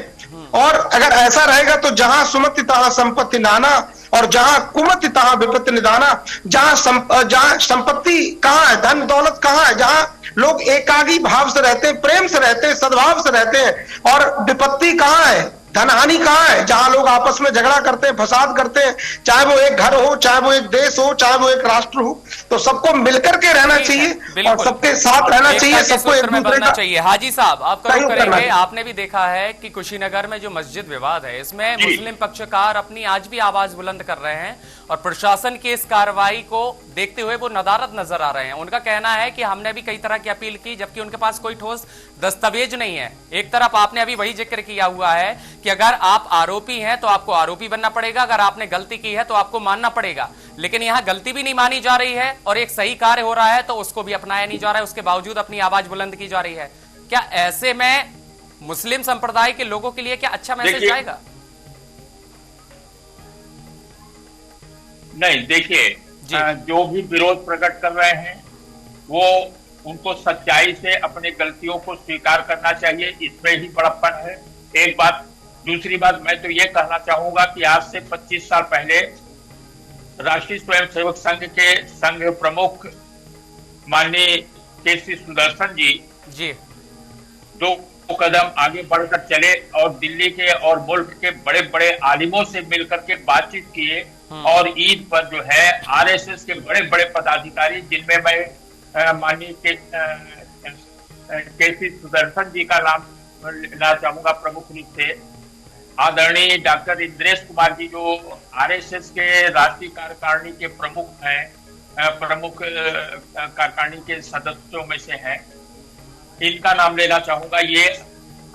और अगर ऐसा रहेगा तो जहां सुमति तहां संपत्ति नाना और जहां कुमति तहां विपत्ति निदाना। जहां संपत्ति कहां है, धन दौलत कहां है, जहां लोग एकागी भाव से रहते हैं, प्रेम से रहते हैं, सद्भाव से रहते हैं, और विपत्ति कहां है, धनहानि कहां है, जहां लोग आपस में झगड़ा करते हैं, फसाद करते हैं, चाहे वो एक घर हो, चाहे वो एक देश हो, चाहे वो एक राष्ट्र हो। तो सबको मिलकर के रहना चाहिए और सबके साथ रहना चाहिए, सबको एक दूसरे का चाहिए। हाजी साहब आपका रुख करेंगे। आपने भी देखा है कि कुशीनगर में जो मस्जिद विवाद है, इसमें मुस्लिम पक्षकार अपनी आज भी आवाज बुलंद कर रहे हैं और प्रशासन की इस कार्रवाई को देखते हुए वो नदारद नजर आ रहे हैं। उनका कहना है कि हमने भी कई तरह की अपील की, जबकि उनके पास कोई ठोस दस्तावेज नहीं है। एक तरफ आपने अभी वही जिक्र किया हुआ है कि अगर आप आरोपी हैं तो आपको आरोपी बनना पड़ेगा, अगर आपने गलती की है तो आपको मानना पड़ेगा, लेकिन यहां गलती भी नहीं मानी जा रही है और एक सही कार्य हो रहा है तो उसको भी अपनाया नहीं जा रहा है, उसके बावजूद अपनी आवाज बुलंद की जा रही है। क्या ऐसे में मुस्लिम संप्रदाय के लोगों के लिए क्या अच्छा मैसेज जाएगा? नहीं, देखिए जो भी विरोध प्रकट कर रहे हैं वो उनको सच्चाई से अपनी गलतियों को स्वीकार करना चाहिए, इसमें ही बड़प्पन है। एक बात। दूसरी बात, मैं तो ये कहना चाहूंगा कि आज से 25 साल पहले राष्ट्रीय स्वयंसेवक संघ के संघ प्रमुख माननीय केसी सुदर्शन जी दो कदम आगे बढ़कर चले और दिल्ली के और मुल्क के बड़े बड़े आलिमों से मिलकर के बातचीत किए और ईद पर जो है आरएसएस के बड़े बड़े पदाधिकारी, जिनमें मैं माननीय केसी सुदर्शन जी का नाम लेना चाहूंगा प्रमुख रूप से, आदरणीय डॉक्टर इंद्रेश कुमार जी जो आरएसएस के राष्ट्रीय कार्यकारिणी के प्रमुख हैं, प्रमुख कार्यकारिणी के सदस्यों में से हैं, इनका नाम लेना चाहूंगा। ये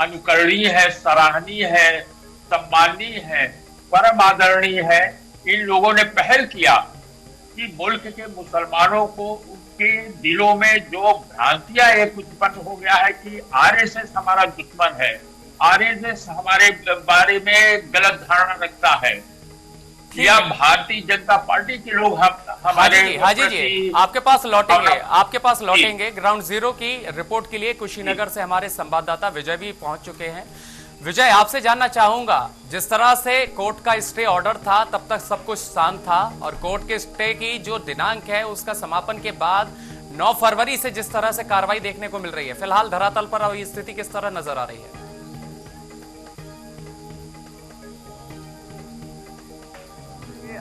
अनुकरणीय है, सराहनीय है, सम्माननीय है, परम आदरणीय है। इन लोगों ने पहल किया कि मुल्क के मुसलमानों को उनके दिलों में जो भ्रांतियां एक उत्पन्न हो गया है कि आरएसएस हमारा दुश्मन है, आरएसएस हमारे बारे में गलत धारणा रखता है, या भारतीय जनता पार्टी के लोग हमारे हाजी जी आपके पास लौटेंगे ग्राउंड जीरो की रिपोर्ट के लिए। कुशीनगर से हमारे संवाददाता विजय भी पहुंच चुके हैं। विजय, आपसे जानना चाहूंगा, जिस तरह से कोर्ट का स्टे ऑर्डर था तब तक सब कुछ शांत था और कोर्ट के स्टे की जो दिनांक है उसका समापन के बाद 9 फरवरी से जिस तरह से कार्रवाई देखने को मिल रही है, फिलहाल धरातल पर अब स्थिति किस तरह नजर आ रही है?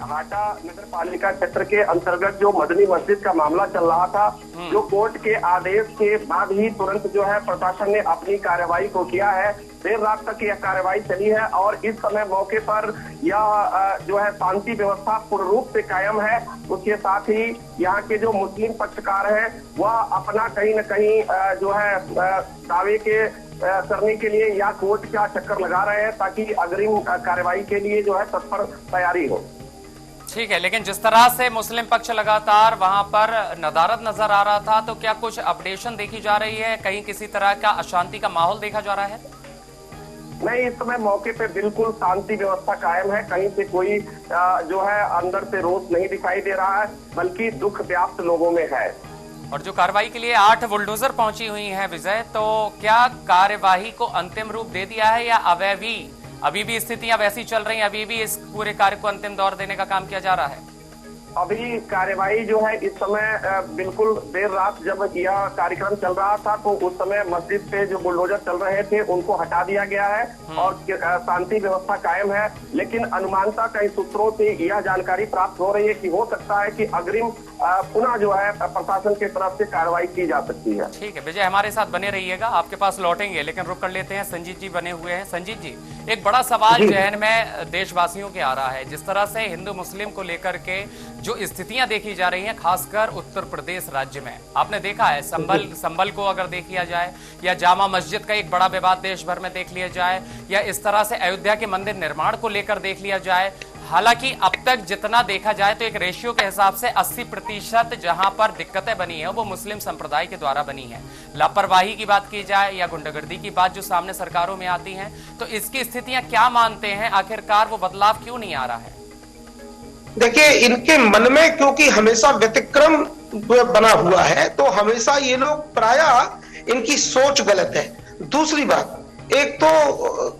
हाटा नगर पालिका क्षेत्र के अंतर्गत जो मदनी मस्जिद का मामला चल रहा था, जो कोर्ट के आदेश के बाद ही तुरंत जो है प्रशासन ने अपनी कार्रवाई को किया है। देर रात तक यह कार्रवाई चली है और इस समय मौके पर यह जो है शांति व्यवस्था पूर्ण रूप से कायम है। उसके साथ ही यहाँ के जो मुस्लिम पक्षकार हैं वह अपना कहीं न कहीं जो है दावे के करने के लिए या कोर्ट का चक्कर लगा रहे हैं ताकि अग्रिम कार्रवाई के लिए जो है तत्पर तैयारी हो। ठीक है, लेकिन जिस तरह से मुस्लिम पक्ष लगातार वहां पर नदारद नजर आ रहा था, तो क्या कुछ अपडेशन देखी जा रही है? कहीं किसी तरह का अशांति का माहौल देखा जा रहा है? नहीं, इस समय मौके पे बिल्कुल शांति व्यवस्था कायम है। कहीं से कोई जो है अंदर से रोष नहीं दिखाई दे रहा है, बल्कि दुख व्याप्त लोगों में है। और जो कार्रवाई के लिए 8 बुलडोजर पहुंची हुई हैं विजय, तो क्या कार्यवाही को अंतिम रूप दे दिया है या अभी भी स्थितियां वैसी चल रही हैं, अभी भी इस पूरे कार्य को अंतिम दौर देने का काम किया जा रहा है? अभी कार्यवाही जो है इस समय बिल्कुल देर रात जब यह कार्यक्रम चल रहा था तो उस समय मस्जिद पे जो बुलडोजर चल रहे थे उनको हटा दिया गया है और शांति व्यवस्था कायम है। लेकिन अनुमानता कई सूत्रों से यह जानकारी प्राप्त हो रही है कि हो सकता है कि अग्रिम पुनः जो है प्रशासन की तरफ से कार्रवाई की जा सकती है। ठीक है विजय, हमारे साथ बने रहिएगा, आपके पास लौटेंगे, लेकिन रुक कर लेते हैं। संजीत जी बने हुए हैं। संजीत जी, एक बड़ा सवाल जहन में देशवासियों के आ रहा है, जिस तरह से हिंदू मुस्लिम को लेकर के जो स्थितियां देखी जा रही हैं, खासकर उत्तर प्रदेश राज्य में आपने देखा है, संभल को अगर देख लिया जाए, या जामा मस्जिद का एक बड़ा विवाद देश भर में देख लिया जाए, या इस तरह से अयोध्या के मंदिर निर्माण को लेकर देख लिया जाए। हालांकि अब तक जितना देखा जाए तो एक रेशियो के हिसाब से 80% जहां पर दिक्कतें बनी है वो मुस्लिम संप्रदाय के द्वारा बनी है। लापरवाही की बात की जाए या गुंडागर्दी की बात जो सामने सरकारों में आती है, तो इसकी स्थितियां क्या मानते हैं, आखिरकार वो बदलाव क्यों नहीं आ रहा है? देखिए, इनके मन में क्योंकि हमेशा व्यतिक्रम बना हुआ है तो हमेशा ये लोग प्रायः इनकी सोच गलत है। दूसरी बात, एक तो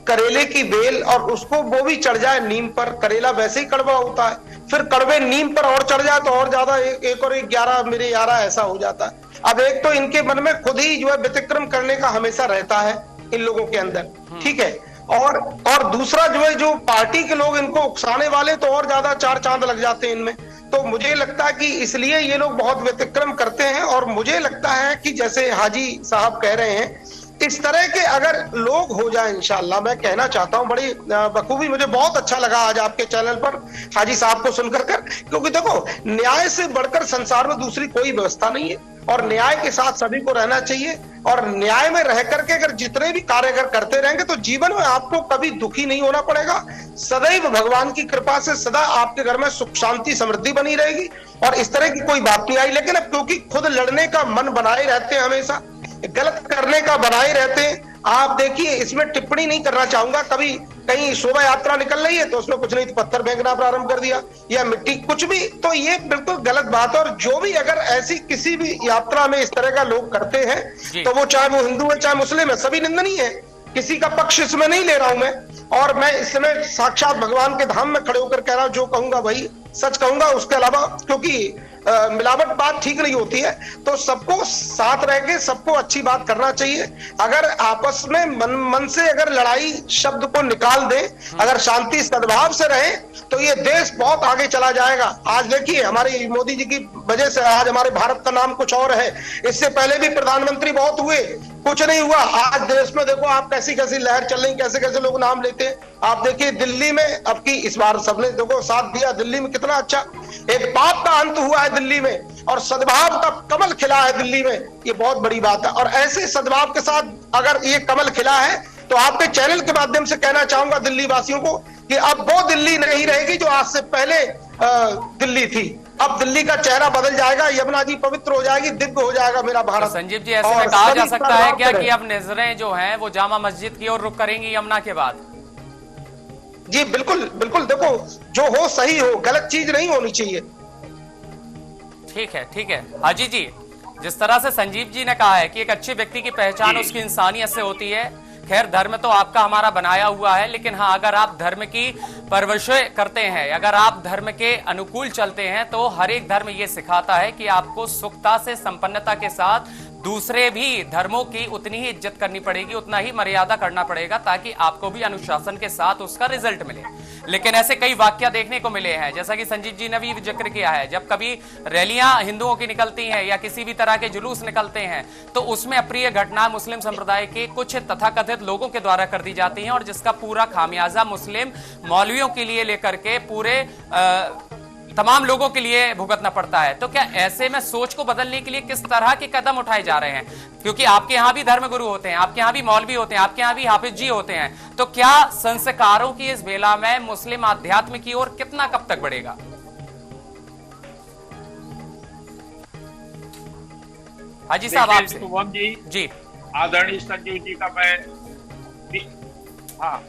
करेले की बेल और उसको वो भी चढ़ जाए नीम पर, करेला वैसे ही कड़वा होता है, फिर कड़वे नीम पर और चढ़ जाए तो और ज्यादा एक और 11 मेरे 11 ऐसा हो जाता है। अब एक तो इनके मन में खुद ही जो है व्यतिक्रम करने का हमेशा रहता है इन लोगों के अंदर, ठीक है। और दूसरा जो है, जो पार्टी के लोग इनको उकसाने वाले तो और ज्यादा 4 चांद लग जाते हैं इनमें। तो मुझे लगता है कि इसलिए ये लोग बहुत व्यतिक्रम करते हैं। और मुझे लगता है कि जैसे हाजी साहब कह रहे हैं, इस तरह के अगर लोग हो जाए इंशाल्लाह, मैं कहना चाहता हूं बड़ी बखूबी, मुझे बहुत अच्छा लगा आज आपके चैनल पर हाजी साहब को सुनकर कर, क्योंकि देखो, न्याय से बढ़कर संसार में दूसरी कोई व्यवस्था नहीं है और न्याय के साथ सभी को रहना चाहिए। और न्याय में रह करके अगर जितने भी कार्य अगर करते रहेंगे तो जीवन में आपको कभी दुखी नहीं होना पड़ेगा। सदैव भगवान की कृपा से सदा आपके घर में सुख शांति समृद्धि बनी रहेगी और इस तरह की कोई बात नहीं आई। लेकिन अब क्योंकि खुद लड़ने का मन बनाए रहते हैं, हमेशा गलत करने का बनाए रहते हैं। आप देखिए, इसमें टिप्पणी नहीं करना चाहूंगा, कभी कहीं शोभा यात्रा निकल रही है तो उसमें कुछ नहीं तो पत्थर फेंकना प्रारंभ कर दिया या मिट्टी कुछ भी, तो ये बिल्कुल गलत बात है। और जो भी अगर ऐसी किसी भी यात्रा में इस तरह का लोग करते हैं तो वो चाहे वो हिंदू है चाहे मुस्लिम है, सभी निंदनीय है। किसी का पक्ष इसमें नहीं ले रहा हूं मैं, और मैं इस समय साक्षात भगवान के धाम में खड़े होकर कह रहा हूं, जो कहूंगा वही सच कहूंगा। उसके अलावा क्योंकि मिलावट बात ठीक नहीं होती है, तो सबको साथ रह के सबको अच्छी बात करना चाहिए। अगर आपस में मन से अगर लड़ाई शब्द को निकाल दे, अगर शांति सद्भाव से रहे तो ये देश बहुत आगे चला जाएगा। आज देखिए, हमारे मोदी जी की वजह से आज हमारे भारत का नाम कुछ और है। इससे पहले भी प्रधानमंत्री बहुत हुए, कुछ नहीं हुआ। आज देश में देखो आप कैसी कैसी लहर चल रही, कैसे कैसे लोग नाम लेते हैं। आप देखिए दिल्ली में अब की इस बार सबने देखो साथ दिया, दिल्ली में कितना अच्छा एक पाप का अंत हुआ है दिल्ली में और सद्भाव का कमल खिला है दिल्ली में, ये बहुत बड़ी बात है। और ऐसे सद्भाव के साथ अगर ये कमल खिला है तो आपके चैनल के माध्यम से कहना चाहूंगा दिल्ली वासियों को कि अब वो दिल्ली नहीं रहेगी जो आज से पहले दिल्ली थी। अब दिल्ली का चेहरा बदल जाएगा, यमुना जी पवित्र हो जाएगी, दिव्य हो जाएगा मेरा भारत। तो संजीव जी, ऐसे में कहा जा सकता है क्या कि अब नजरें जो हैं वो जामा मस्जिद की ओर रुख करेंगी यमुना के बाद? जी बिल्कुल बिल्कुल, देखो जो हो सही हो, गलत चीज नहीं होनी चाहिए। ठीक है, ठीक है हाजी जी, जिस तरह से संजीव जी ने कहा है कि एक अच्छे व्यक्ति की पहचान उसकी इंसानियत से होती है। खैर, धर्म तो आपका हमारा बनाया हुआ है, लेकिन हाँ, अगर आप धर्म की परवरिश करते हैं, अगर आप धर्म के अनुकूल चलते हैं, तो हर एक धर्म ये सिखाता है कि आपको सुखता से, संपन्नता के साथ दूसरे भी धर्मों की उतनी ही इज्जत करनी पड़ेगी, उतना ही मर्यादा करना पड़ेगा, ताकि आपको भी अनुशासन के साथ उसका रिजल्ट मिले। लेकिन ऐसे कई वाक्य देखने को मिले हैं, जैसा कि संजीत जी ने भी जिक्र किया है, जब कभी रैलियां हिंदुओं की निकलती हैं या किसी भी तरह के जुलूस निकलते हैं, तो उसमें अप्रिय घटना मुस्लिम संप्रदाय के कुछ तथाकथित लोगों के द्वारा कर दी जाती है और जिसका पूरा खामियाजा मुस्लिम मौलवियों के लिए लेकर के पूरे तमाम लोगों के लिए भुगतना पड़ता है। तो क्या ऐसे में सोच को बदलने के लिए किस तरह के कदम उठाए जा रहे हैं? क्योंकि आपके यहाँ भी धर्मगुरु होते हैं, आपके यहाँ भी मौलवी होते हैं, आपके यहाँ भी हाफिज जी होते हैं, तो क्या संस्कारों की इस बेला में मुस्लिम आध्यात्म की ओर कितना कब तक बढ़ेगा? हाजी साहब आपसे। शुभम जी आदरणीय संजीव जी का मैं, हाँ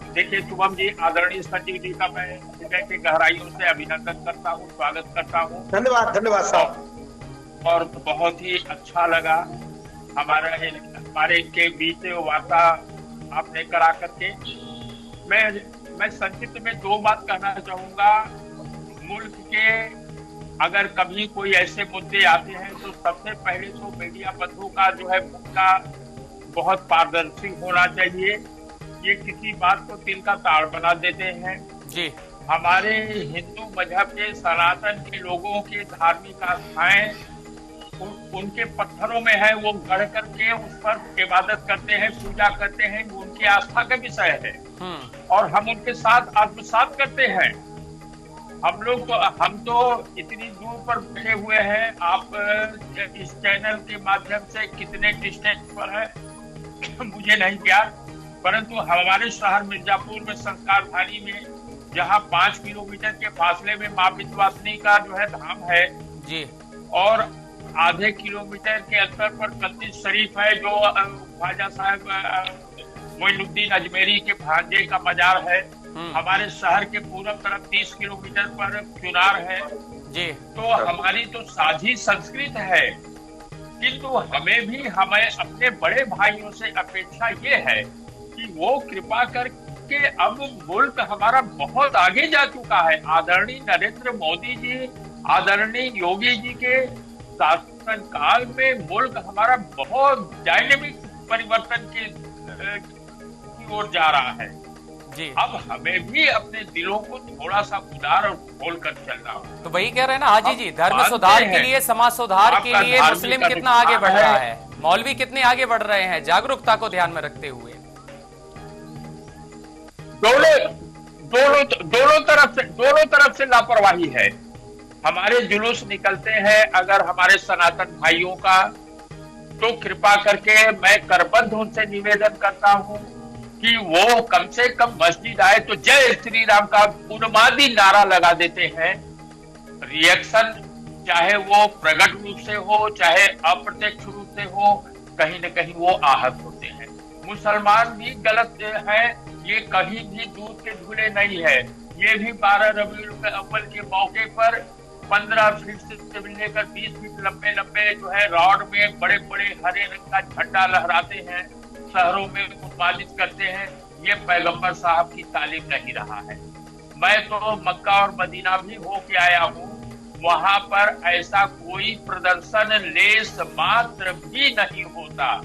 देखिए शुभम जी, आदरणीय संजीव जी का मैं हृदय की गहराइयों से अभिनंदन करता हूँ, स्वागत करता हूँ। धन्यवाद धन्यवाद साहब। और बहुत ही अच्छा लगा हमारे के बीच वार्ता आपने करा करके। मैं संक्षिप्त में 2 बात कहना चाहूंगा। मुल्क के अगर कभी कोई ऐसे मुद्दे आते हैं तो सबसे पहले तो मीडिया बंधु का जो है मुद्दा बहुत पारदर्शी होना चाहिए। ये किसी बात को तिल का ताड़ बना देते हैं जी। हमारे हिंदू मजहब के सनातन के लोगों के धार्मिक आस्थाएं उनके पत्थरों में है, वो गढ़ करके उस पर इबादत करते हैं, पूजा करते हैं, वो उनकी आस्था का विषय है और हम उनके साथ आत्मसात करते हैं। हम तो इतनी दूर पर बैठे हुए हैं, आप इस चैनल के माध्यम से कितने डिस्टेंस पर है मुझे नहीं ज्ञात, परंतु हमारे शहर मिर्जापुर में संस्कारधानी में जहां 5 किलोमीटर के फासले में माँ विंध्यवासिनी का जो है धाम है जी, और आधे किलोमीटर के अंतर पर कत्ती शरीफ है जो ख्वाजा साहब मोइनुद्दीन अजमेरी के भांजे का मजार है। हमारे शहर के पूर्व तरफ 30 किलोमीटर पर चुनार है जी। तो हमारी तो साझी संस्कृत है, किंतु हमें अपने बड़े भाइयों से अपेक्षा ये है कि वो कृपा करके, अब मुल्क हमारा बहुत आगे जा चुका है। आदरणीय नरेंद्र मोदी जी, आदरणीय योगी जी के शासन काल में मुल्क हमारा बहुत डायनेमिक परिवर्तन की ओर जा रहा है जी। अब हमें भी अपने दिलों को थोड़ा सा उदार और खोल कर चलना हो। तो वही कह रहे हैं ना हाजी जी, धर्म सुधार के लिए, समाज सुधार के लिए मुस्लिम कितना आगे बढ़ रहा है, मौलवी कितने आगे बढ़ रहे हैं, जागरूकता को ध्यान में रखते हुए। दोनों तरफ से लापरवाही है। हमारे जुलूस निकलते हैं अगर हमारे सनातन भाइयों का, तो कृपा करके मैं करबद्ध उनसे निवेदन करता हूँ कि वो कम से कम मस्जिद आए तो जय श्री राम का उन्मादी नारा लगा देते हैं। रिएक्शन चाहे वो प्रकट रूप से हो चाहे अप्रत्यक्ष रूप से हो, कहीं न कहीं वो आहत होते हैं। मुसलमान भी गलत है, ये कहीं भी दूध के धुले नहीं है। ये भी 12 रबीउल अव्वल के मौके पर 15 फीट से लेकर 20 फीट लंबे लंबे जो है रॉड में बड़े बड़े हरे रंग का झंडा लहराते हैं, शहरों में उत्पादित करते हैं। ये पैगंबर साहब की तालीम नहीं रहा है। मैं तो मक्का और मदीना भी होके आया हूँ, वहां पर ऐसा कोई प्रदर्शन लेस मात्र भी नहीं होता।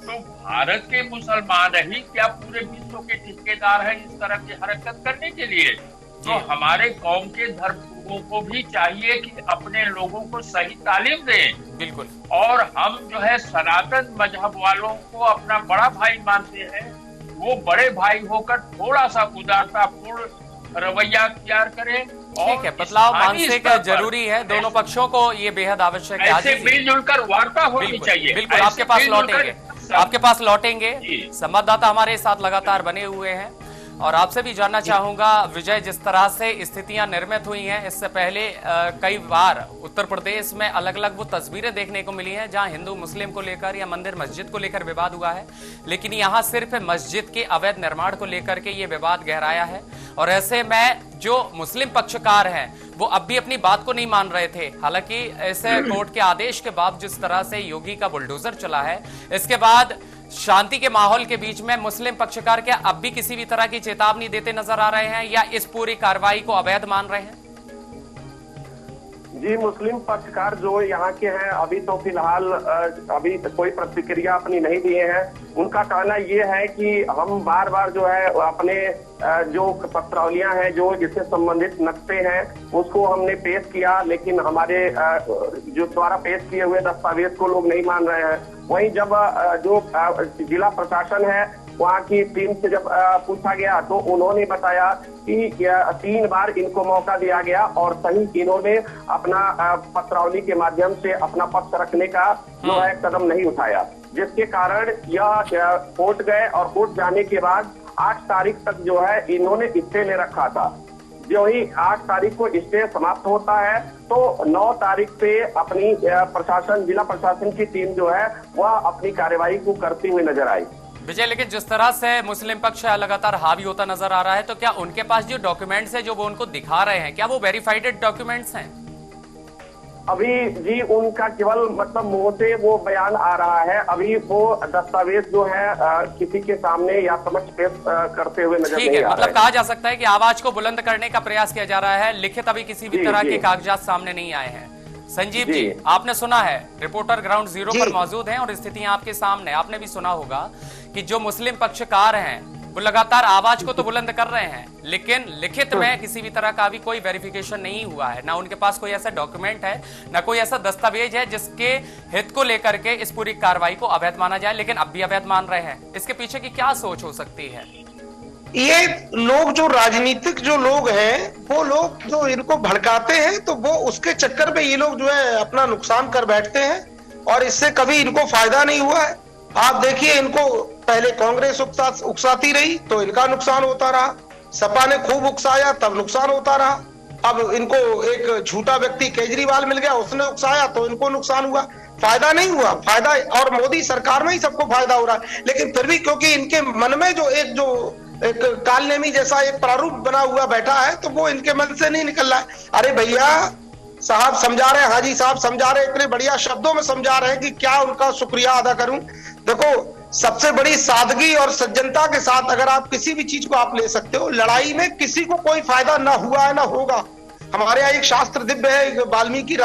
तो भारत के मुसलमान ही क्या पूरे विश्व के ठेकेदार हैं इस तरह की हरकत करने के लिए? तो हमारे कौम के धर्मगुरुओं को भी चाहिए कि अपने लोगों को सही तालीम दें। बिल्कुल। और हम जो है सनातन मजहब वालों को अपना बड़ा भाई मानते हैं, वो बड़े भाई होकर थोड़ा सा उदारतापूर्ण रवैया अख्तियार करें। ठीक है, बदलाव मानसिक जरूरी है, दोनों पक्षों को ये बेहद आवश्यक है। ऐसे मिलजुल कर वार्ता होनी चाहिए। बिल्कुल, आपके पास लौटेंगे। संवाददाता हमारे साथ लगातार बने हुए हैं और आपसे भी जानना चाहूंगा विजय, जिस तरह से स्थितियां निर्मित हुई हैं, इससे पहले कई बार उत्तर प्रदेश में अलग अलग वो तस्वीरें देखने को मिली हैं जहां हिंदू मुस्लिम को लेकर या मंदिर मस्जिद को लेकर विवाद हुआ है, लेकिन यहां सिर्फ मस्जिद के अवैध निर्माण को लेकर के ये विवाद गहराया है। और ऐसे में जो मुस्लिम पक्षकार हैं वो अब भी अपनी बात को नहीं मान रहे थे। हालांकि ऐसे कोर्ट के आदेश के बाद जिस तरह से योगी का बुलडोजर चला है, इसके बाद शांति के माहौल के बीच में मुस्लिम पक्षकार क्या अब भी किसी भी तरह की चेतावनी देते नजर आ रहे हैं या इस पूरी कार्रवाई को अवैध मान रहे हैं? जी, मुस्लिम पक्षकार जो यहाँ के हैं अभी तो फिलहाल अभी कोई प्रतिक्रिया अपनी नहीं दिए हैं। उनका कहना ये है कि हम बार बार जो है अपने जो पत्रावलियां हैं जो जिससे संबंधित नक्शे हैं उसको हमने पेश किया, लेकिन हमारे जो द्वारा पेश किए हुए दस्तावेज को लोग नहीं मान रहे हैं। वहीं जब जो जिला प्रशासन है वहाँ की टीम से जब पूछा गया तो उन्होंने बताया कि 3 बार इनको मौका दिया गया और सही इन्होंने अपना पत्रावली के माध्यम से अपना पक्ष रखने का जो है कदम नहीं उठाया, जिसके कारण यह कोर्ट गए और कोर्ट जाने के बाद 8 तारीख तक जो है इन्होंने स्टे ले रखा था। जो ही 8 तारीख को स्टे समाप्त होता है तो 9 तारीख पे अपनी जिला प्रशासन की टीम जो है वह अपनी कार्यवाही को करती हुई नजर आई। विजय, लेकिन जिस तरह से मुस्लिम पक्ष लगातार हावी होता नजर आ रहा है, तो क्या उनके पास जो डॉक्यूमेंट्स है जो वो उनको दिखा रहे हैं, क्या वो वेरीफाइड डॉक्यूमेंट्स हैं? अभी जी उनका केवल मतलब मुंह से वो बयान आ रहा है, अभी वो दस्तावेज जो है किसी के सामने या समक्ष पेश करते हुए नजर नहीं आ रहा है। मतलब कहा जा सकता है कि आवाज को बुलंद करने का प्रयास किया जा रहा है, लिखित अभी किसी भी तरह के कागजात सामने नहीं आए हैं। संजीव जी, आपने सुना है, रिपोर्टर ग्राउंड जीरो पर मौजूद हैं और स्थितियां आपके सामने। आपने भी सुना होगा कि जो मुस्लिम पक्षकार हैं वो लगातार आवाज को तो बुलंद कर रहे हैं, लेकिन लिखित में किसी भी तरह का भी कोई वेरिफिकेशन नहीं हुआ है। ना उनके पास कोई ऐसा डॉक्यूमेंट है, ना कोई ऐसा दस्तावेज है जिसके हित को लेकर के इस पूरी कार्रवाई को अवैध माना जाए, लेकिन अब भी अवैध मान रहे हैं। इसके पीछे की क्या सोच हो सकती है? ये लोग जो राजनीतिक जो लोग हैं, वो लोग जो इनको भड़काते हैं, तो वो उसके चक्कर में ये लोग जो है अपना नुकसान कर बैठते हैं और इससे कभी इनको फायदा नहीं हुआ है। आप देखिए, इनको पहले कांग्रेस उकसाती रही तो इनका नुकसान होता रहा, सपा ने खूब उकसाया तब नुकसान होता रहा, अब इनको एक झूठा व्यक्ति केजरीवाल मिल गया, उसने उकसाया तो इनको नुकसान हुआ, फायदा नहीं हुआ। फायदा और मोदी सरकार में ही सबको फायदा हो रहा है, लेकिन फिर भी क्योंकि इनके मन में जो एक कालनेमी जैसा एक प्रारूप बना हुआ बैठा है, तो वो इनके मन से नहीं निकल रहा है। अरे भैया साहब समझा रहे हैं, हाजी साहब समझा रहे हैं, इतने बढ़िया शब्दों में समझा रहे हैं कि क्या उनका शुक्रिया अदा करूं। देखो, सबसे बड़ी सादगी और सज्जनता के साथ अगर आप किसी भी चीज को आप ले सकते हो, लड़ाई में किसी को कोई फायदा ना हुआ है ना होगा। हमारे यहाँ एक शास्त्र दिव्य है, वाल्मीकि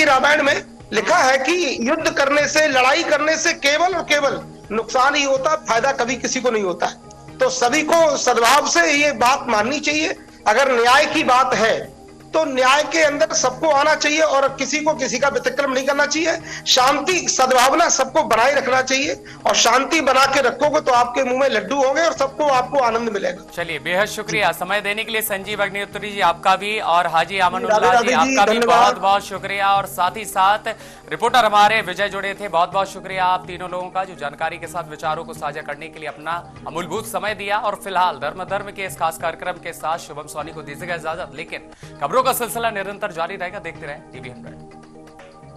रामायण में लिखा है कि युद्ध करने से, लड़ाई करने से केवल और केवल नुकसान ही होता, फायदा कभी किसी को नहीं होता है। तो सभी को सद्भाव से ये बात माननी चाहिए। अगर न्याय की बात है तो न्याय के अंदर सबको आना चाहिए और किसी को किसी का व्यतिक्रम नहीं करना चाहिए। शांति सद्भावना सबको बनाए रखना चाहिए और शांति बना के रखोगे तो आपके मुंह में लड्डू होंगे और सबको आपको आनंद मिलेगा। चलिए, बेहद शुक्रिया समय देने के लिए संजीव अग्निहोत्री जी, आपका भी, और हाजी अमानुल्लाह जी, आपका भी बहुत बहुत शुक्रिया। और साथ ही साथ रिपोर्टर हमारे विजय जुड़े थे, बहुत बहुत शुक्रिया आप तीनों लोगों का, जो जानकारी के साथ विचारों को साझा करने के लिए अपना अमूलभूत समय दिया। और फिलहाल धर्म के इस खास कार्यक्रम के साथ शुभम सोनी को दीजिएगा इजाजत, लेकिन खबरों का सिलसिला निरंतर जारी रहेगा। देखते रहें टीवी 100।